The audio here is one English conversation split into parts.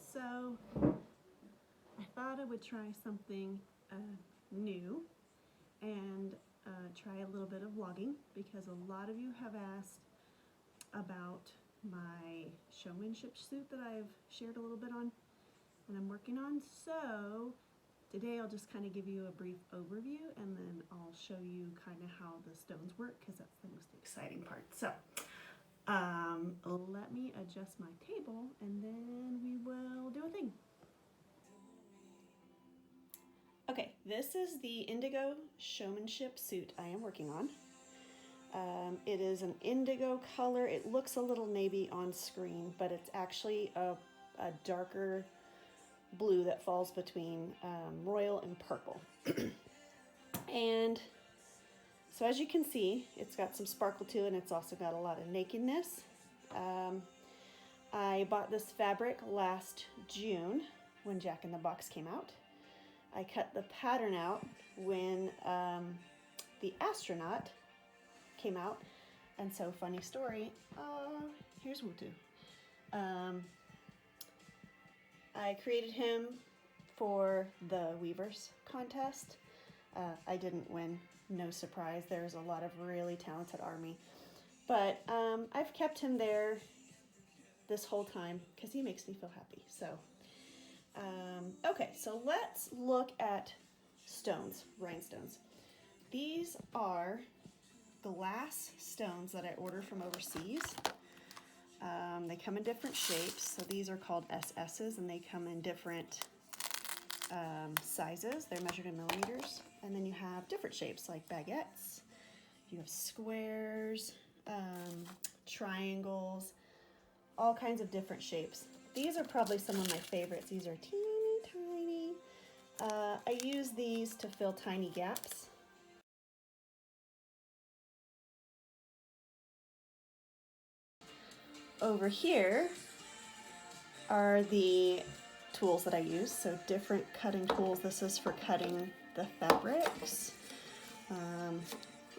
So I thought I would try something new and try a little bit of vlogging because a lot of you have asked about my showmanship suit that I've shared a little bit on and I'm working on. So today I'll just kind of give you a brief overview and then I'll show you kind of how the stones work because that's the most exciting part. So let me adjust my table and then we will do a thing. Okay, this is the indigo showmanship suit I am working on. It is an indigo color. It looks a little navy on screen, but it's actually a darker blue that falls between royal and purple. And so as you can see, it's got some sparkle to it, and it's also got a lot of nakedness. I bought this fabric last June when Jack in the Box came out. I cut the pattern out when the astronaut came out, and so funny story, here's Wutu. I created him for the Weavers contest. I didn't win, no surprise. There's a lot of really talented army, but I've kept him there this whole time because he makes me feel happy. So okay, so let's look at stones, rhinestones. These are glass stones that I ordered from overseas. They come in different shapes. So these are called SS's and they come in different sizes. They're measured in millimeters. And then you have different shapes like baguettes. You have squares, triangles, all kinds of different shapes. These are probably some of my favorites. These are teeny tiny. I use these to fill tiny gaps. Over here are the tools that I use, so different cutting tools. This is for cutting the fabrics.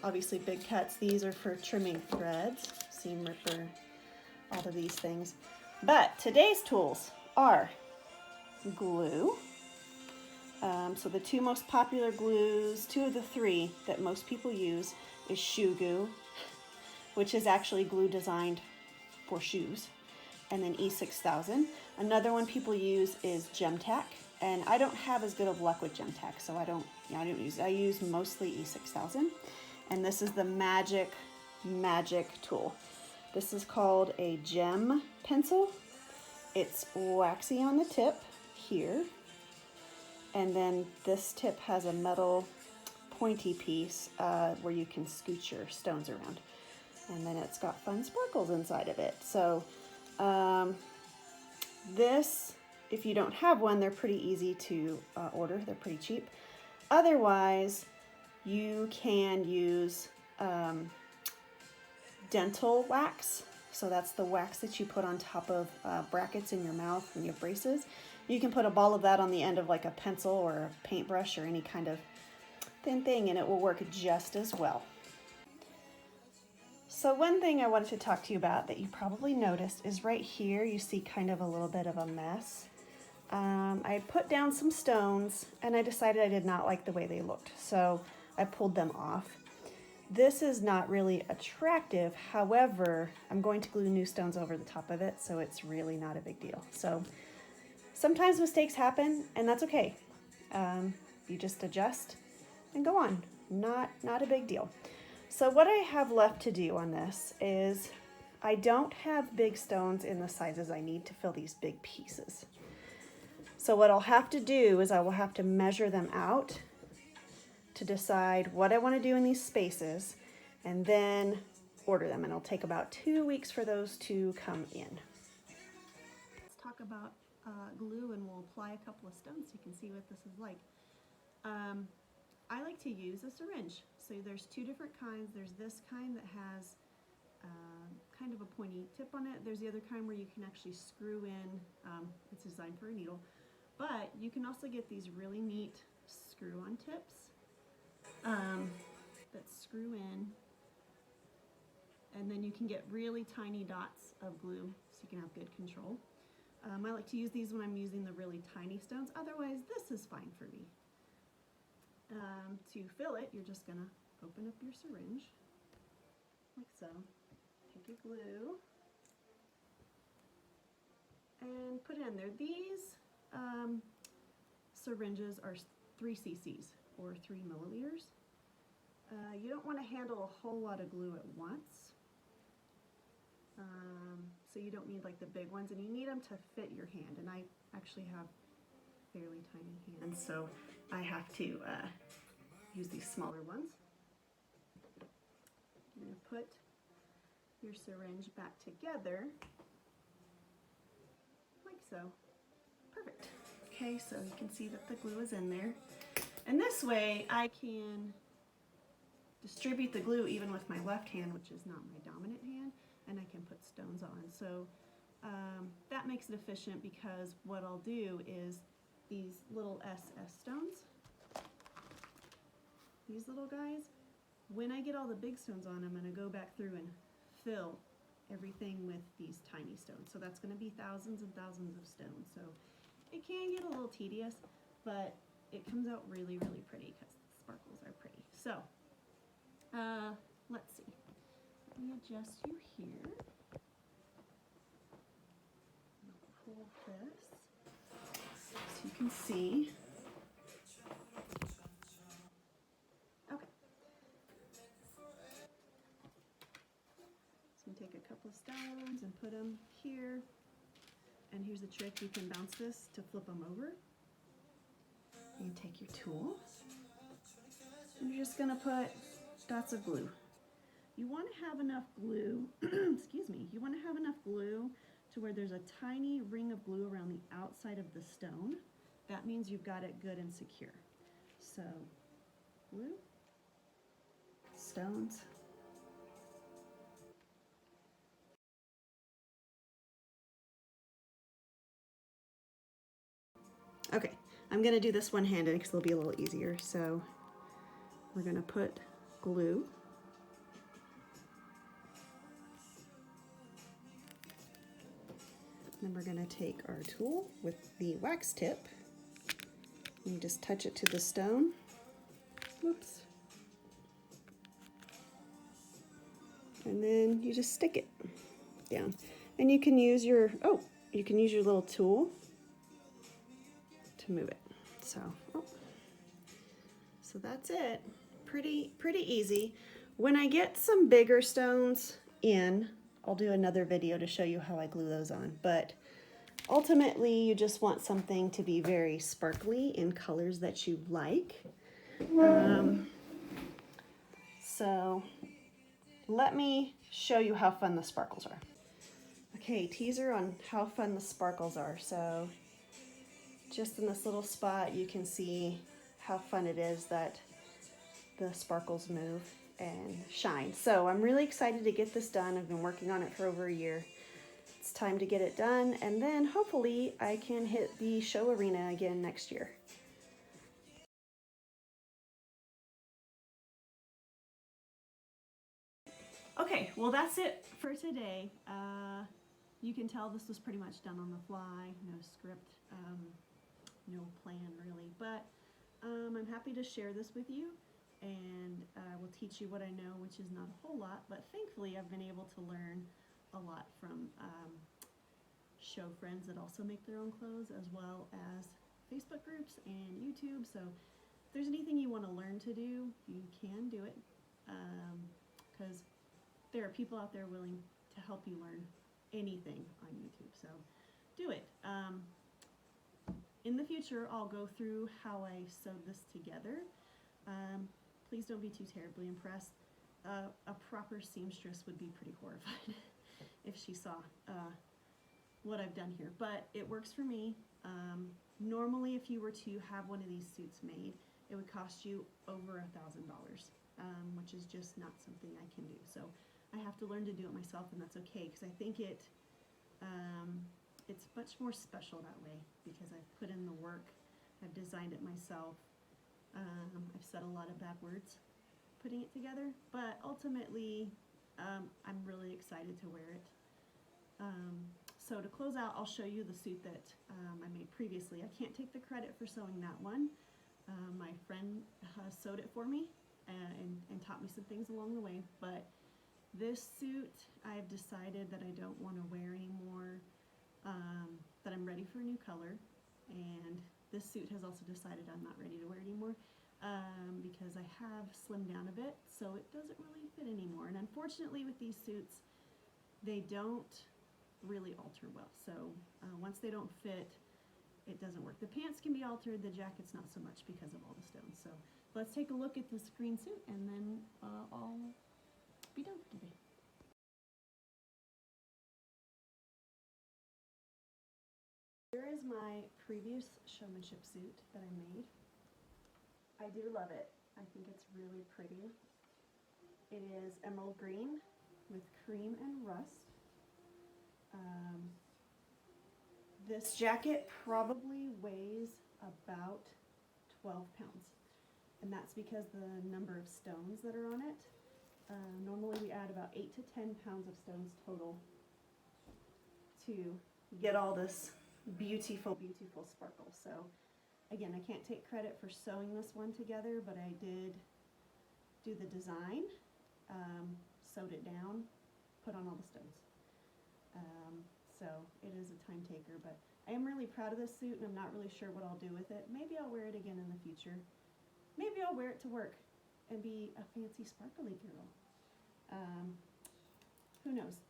Obviously big cuts. These are for trimming threads, seam ripper, all of these things. But today's tools are glue. So the two most popular glues, two of the three that most people use is shoe glue, which is actually glue designed for shoes, and then E6000. Another one people use is Gem Tack, and I don't have as good of luck with Gem Tack, so I use mostly E6000. And this is the magic tool. This is called a gem pencil. It's waxy on the tip here, and then this tip has a metal pointy piece where you can scoot your stones around. And then it's got fun sparkles inside of it. So this, if you don't have one, they're pretty easy to order. They're pretty cheap. Otherwise, you can use dental wax. So that's the wax that you put on top of brackets in your mouth when you have braces. You can put a ball of that on the end of like a pencil or a paintbrush or any kind of thin thing, and it will work just as well. So one thing I wanted to talk to you about that you probably noticed is right here you see kind of a little bit of a mess. I put down some stones and I decided I did not like the way they looked, so I pulled them off. This is not really attractive, however, I'm going to glue new stones over the top of it, so it's really not a big deal. So sometimes mistakes happen and that's okay. You just adjust and go on. Not a big deal. So what I have left to do on this is I don't have big stones in the sizes I need to fill these big pieces. So what I'll have to do is I will have to measure them out to decide what I want to do in these spaces and then order them. And it'll take about 2 weeks for those to come in. Let's talk about glue and we'll apply a couple of stones so you can see what this is like. I like to use a syringe. So there's two different kinds. There's this kind that has kind of a pointy tip on it. There's the other kind where you can actually screw in, it's designed for a needle, but you can also get these really neat screw-on tips that screw in, and then you can get really tiny dots of glue so you can have good control. I like to use these when I'm using the really tiny stones. Otherwise, this is fine for me. To fill it, you're just gonna open up your syringe, like so. Take your glue and put it in there. These syringes are 3 cc's or 3 milliliters. You don't want to handle a whole lot of glue at once. So you don't need like the big ones, and you need them to fit your hand. And I actually have fairly tiny hands, so I have to use these smaller ones. You're going to put your syringe back together, like so. Perfect. Okay, so you can see that the glue is in there. And this way I can distribute the glue even with my left hand, which is not my dominant hand, and I can put stones on. So that makes it efficient, because what I'll do is these little SS stones, these little guys, when I get all the big stones on, I'm going to go back through and fill everything with these tiny stones. So that's going to be thousands and thousands of stones. So it can get a little tedious, but it comes out really, really pretty because the sparkles are pretty. So let's see. Let me adjust you here. I'll pull this so you can see. Okay. So I'm going to take a couple of stones and put them here. And here's the trick. You can bounce this to flip them over. You take your tool, and you're just going to put dots of glue. You want to have enough glue, excuse me, you want to have enough glue to where there's a tiny ring of glue around the outside of the stone. That means you've got it good and secure. So, glue, stones. Okay, I'm going to do this one-handed because it'll be a little easier. So, we're going to put glue. Then we're going to take our tool with the wax tip and just touch it to the stone. Whoops. And then you just stick it down. And you can use your, you can use your little tool to move it. So that's it. Pretty easy. When I get some bigger stones in, I'll do another video to show you how I glue those on. But ultimately, you just want something to be very sparkly in colors that you like. So let me show you how fun the sparkles are. Okay, teaser on how fun the sparkles are. So just in this little spot, you can see how fun it is that the sparkles move and shine. So I'm really excited to get this done. I've been working on it for over a year. It's time to get it done, and then hopefully I can hit the show arena again next year. Okay, well that's it for today. You can tell this was pretty much done on the fly, no script, no plan really, but I'm happy to share this with you, and will teach you what I know, which is not a whole lot, but thankfully I've been able to learn a lot from show friends that also make their own clothes, as well as Facebook groups and YouTube. So if there's anything you want to learn to do, you can do it, because there are people out there willing to help you learn anything on YouTube. So do it. In the future, I'll go through how I sewed this together. Please don't be too terribly impressed. A proper seamstress would be pretty horrified if she saw what I've done here, but it works for me. Normally, if you were to have one of these suits made, it would cost you over $1,000, which is just not something I can do. So I have to learn to do it myself, and that's okay, because I think it's much more special that way, because I've put in the work, I've designed it myself, I've said a lot of bad words putting it together, but ultimately I'm really excited to wear it. so to close out, I'll show you the suit that I made previously. I can't take the credit for sewing that one. My friend sewed it for me and taught me some things along the way, but this suit I've decided that I don't want to wear anymore, that I'm ready for a new color, and this suit has also decided I'm not ready to wear anymore because I have slimmed down a bit, so it doesn't really fit anymore. And unfortunately with these suits, they don't really alter well. So once they don't fit, it doesn't work. The pants can be altered, the jacket's not so much because of all the stones. So let's take a look at this green suit and then I'll be done for today. Here is my previous showmanship suit that I made. I do love it. I think it's really pretty. It is emerald green with cream and rust. This jacket probably weighs about 12 pounds, and that's because the number of stones that are on it. Normally we add about 8 to 10 pounds of stones total to get all this beautiful, beautiful sparkle. So again, I can't take credit for sewing this one together, but I did do the design, sewed it down, put on all the stones. So it is a time taker, but I am really proud of this suit and I'm not really sure what I'll do with it. Maybe I'll wear it again in the future. Maybe I'll wear it to work and be a fancy sparkly girl. Who knows?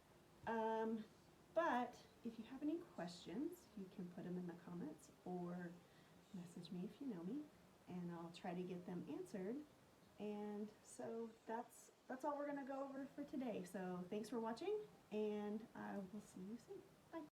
But if you have any questions, you can put them in the comments or message me if you know me, and I'll try to get them answered. And so that's all we're going to go over for today. So thanks for watching, and I will see you soon. Bye.